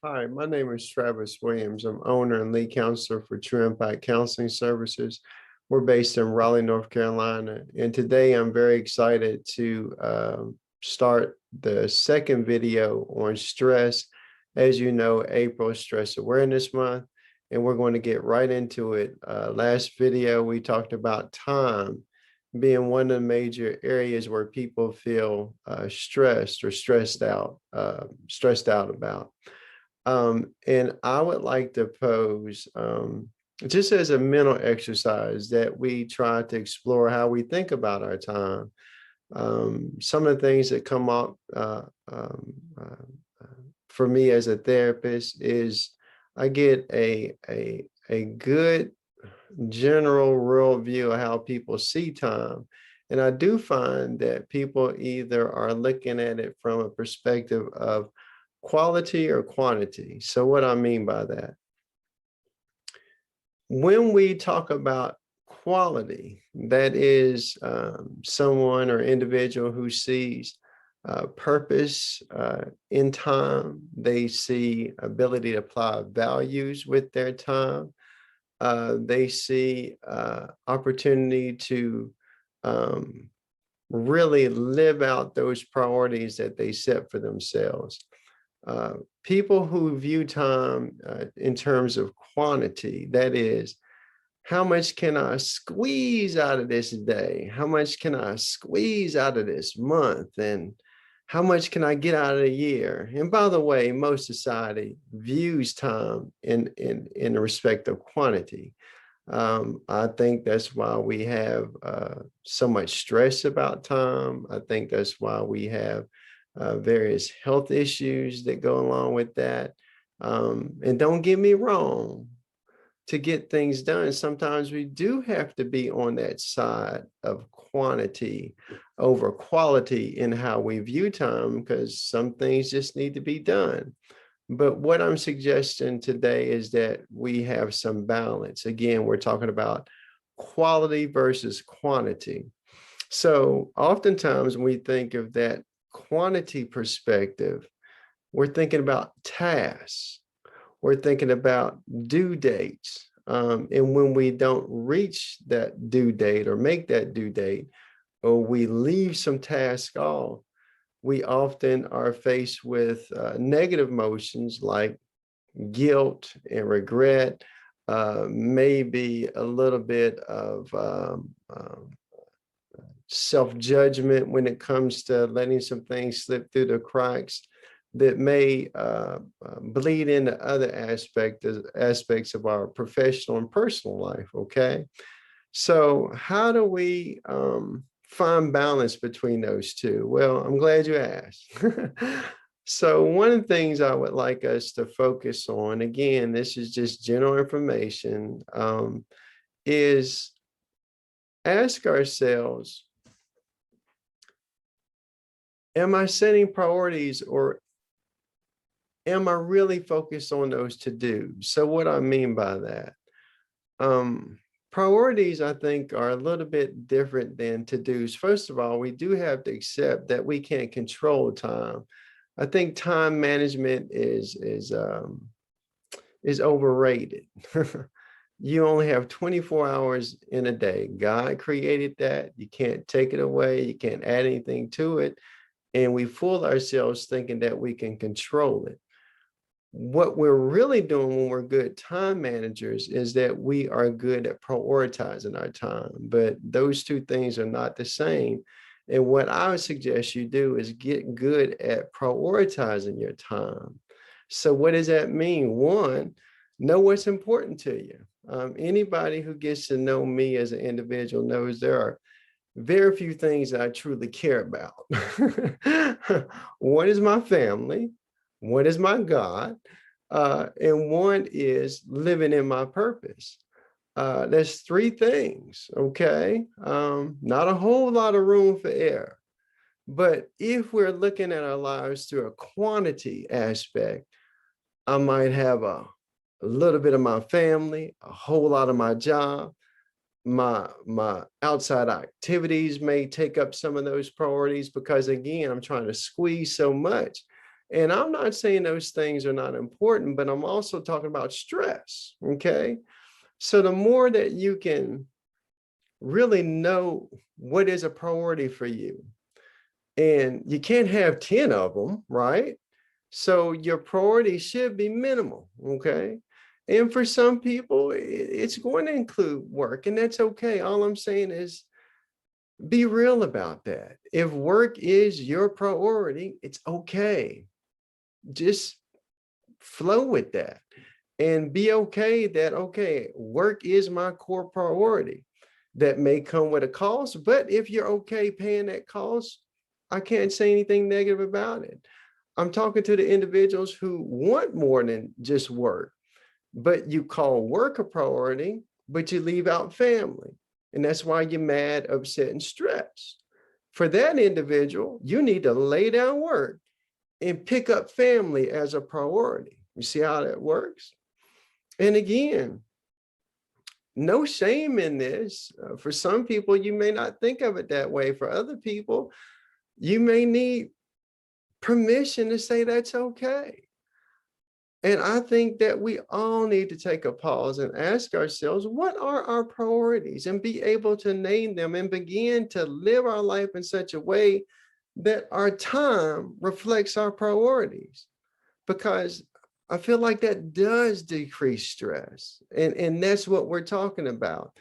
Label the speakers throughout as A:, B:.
A: Hi, my name is Travis Williams. I'm owner and lead counselor for True Impact Counseling Services. We're based in Raleigh, North Carolina. And today I'm very excited to start the second video on stress. As you know, April is Stress Awareness Month, and we're going to get right into it. Last video, we talked about time being one of the major areas where people feel stressed or stressed out about. And I would like to pose, just as a mental exercise, that we try to explore how we think about our time. Some of the things that come up for me as a therapist is I get a good general world view of how people see time. And I do find that people either are looking at it from a perspective of quality or quantity. So what I mean by that, when we talk about quality, that is someone or individual who sees purpose in time. They see ability to apply values with their time. They see opportunity to really live out those priorities that they set for themselves. People who view time in terms of quantity, that is, how much can I squeeze out of this day? How much can I squeeze out of this month? And how much can I get out of a year? And by the way, most society views time in respect of quantity. I think that's why we have so much stress about time. I think that's why we have various health issues that go along with that. And don't get me wrong, to get things done, sometimes we do have to be on that side of quantity over quality in how we view time, because some things just need to be done. But what I'm suggesting today is that we have some balance. Again, we're talking about quality versus quantity. So oftentimes when we think of that quantity perspective, we're thinking about tasks. We're thinking about due dates. And when we don't reach that due date or make that due date, or we leave some task off, we often are faced with negative emotions like guilt and regret, maybe a little bit of self-judgment when it comes to letting some things slip through the cracks that may bleed into other aspects of our professional and personal life. Okay, so how do we find balance between those two? Well, I'm glad you asked. So one of the things I would like us to focus on, again, this is just general information, is ask ourselves, am I setting priorities, or am I really focused on those to do? So what I mean by that, priorities, I think, are a little bit different than to dos. First of all, we do have to accept that we can't control time. I think time management is overrated. You only have 24 hours in a day. God created that. You can't take it away. You can't add anything to it. And we fool ourselves thinking that we can control it. What we're really doing when we're good time managers is that we are good at prioritizing our time, but those two things are not the same. And what I would suggest you do is get good at prioritizing your time. So what does that mean? One, know what's important to you. Anybody who gets to know me as an individual knows there are very few things that I truly care about. One is my family, one is my God, and one is living in my purpose. There's three things, okay? Not a whole lot of room for error. But if we're looking at our lives through a quantity aspect, I might have a little bit of my family, a whole lot of my job. My outside activities may take up some of those priorities because, again, I'm trying to squeeze so much. And I'm not saying those things are not important, but I'm also talking about stress. Okay. So the more that you can really know what is a priority for you, and you can't have 10 of them, right? So your priority should be minimal. Okay. And for some people, it's going to include work, and that's okay. All I'm saying is be real about that. If work is your priority, it's okay. Just flow with that and be okay that, okay, work is my core priority. That may come with a cost, but if you're okay paying that cost, I can't say anything negative about it. I'm talking to the individuals who want more than just work, but you call work a priority, but you leave out family. And that's why you're mad, upset, and stressed. For that individual, you need to lay down work and pick up family as a priority. You see how that works? And again, no shame in this. For some people, you may not think of it that way. For other people, you may need permission to say that's okay. And I think that we all need to take a pause and ask ourselves, what are our priorities, and be able to name them and begin to live our life in such a way that our time reflects our priorities. Because I feel like that does decrease stress. And that's what we're talking about.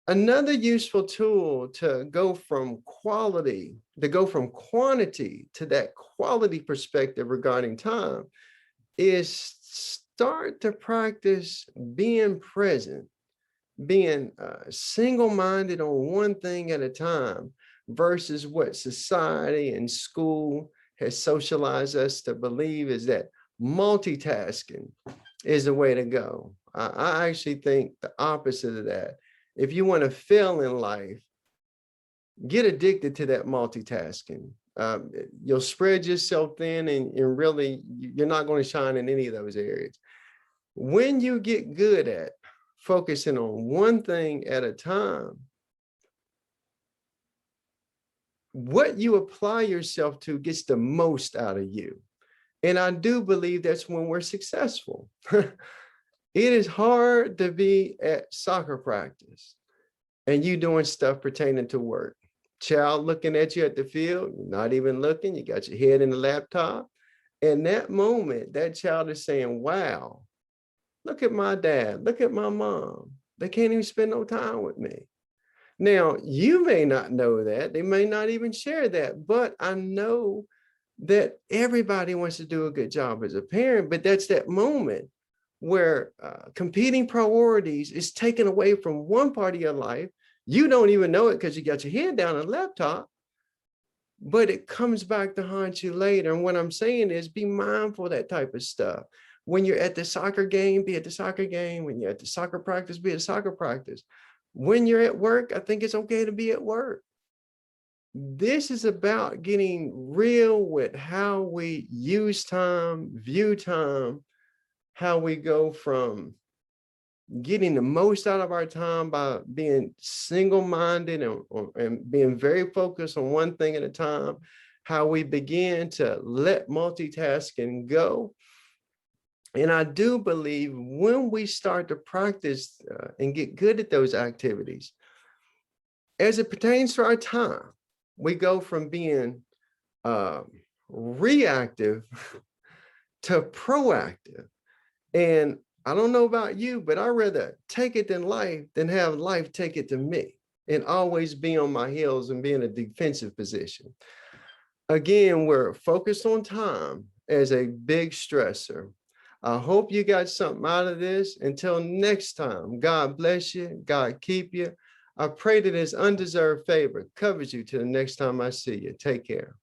A: Another useful tool to go from quantity to that quality perspective regarding time is start to practice being present, being single-minded on one thing at a time versus what society and school has socialized us to believe is that multitasking is the way to go. I actually think the opposite of that. If you want to fail in life, get addicted to that multitasking. You'll spread yourself thin, and really you're not going to shine in any of those areas. When you get good at focusing on one thing at a time, what you apply yourself to gets the most out of you. And I do believe that's when we're successful. It is hard to be at soccer practice and you doing stuff pertaining to work. Child looking at you at the field, you're not even looking, you got your head in the laptop. And that moment, that child is saying, wow, look at my dad, look at my mom. They can't even spend no time with me. Now, you may not know that, they may not even share that, but I know that everybody wants to do a good job as a parent, but that's that moment where competing priorities is taken away from one part of your life. You don't even know it because you got your head down on a laptop, but it comes back to haunt you later. And what I'm saying is be mindful of that type of stuff. When you're at the soccer game, be at the soccer game. When you're at the soccer practice, be at soccer practice. When you're at work, I think it's okay to be at work. This is about getting real with how we use time, view time, how we go from getting the most out of our time by being single-minded and being very focused on one thing at a time, how we begin to let multitasking go. And I do believe when we start to practice and get good at those activities, as it pertains to our time, we go from being reactive to proactive. And I don't know about you, but I'd rather take it than have life take it to me, and always be on my heels and be in a defensive position. Again, we're focused on time as a big stressor. I hope you got something out of this. Until next time, God bless you. God keep you. I pray that his undeserved favor covers you till the next time I see you. Take care.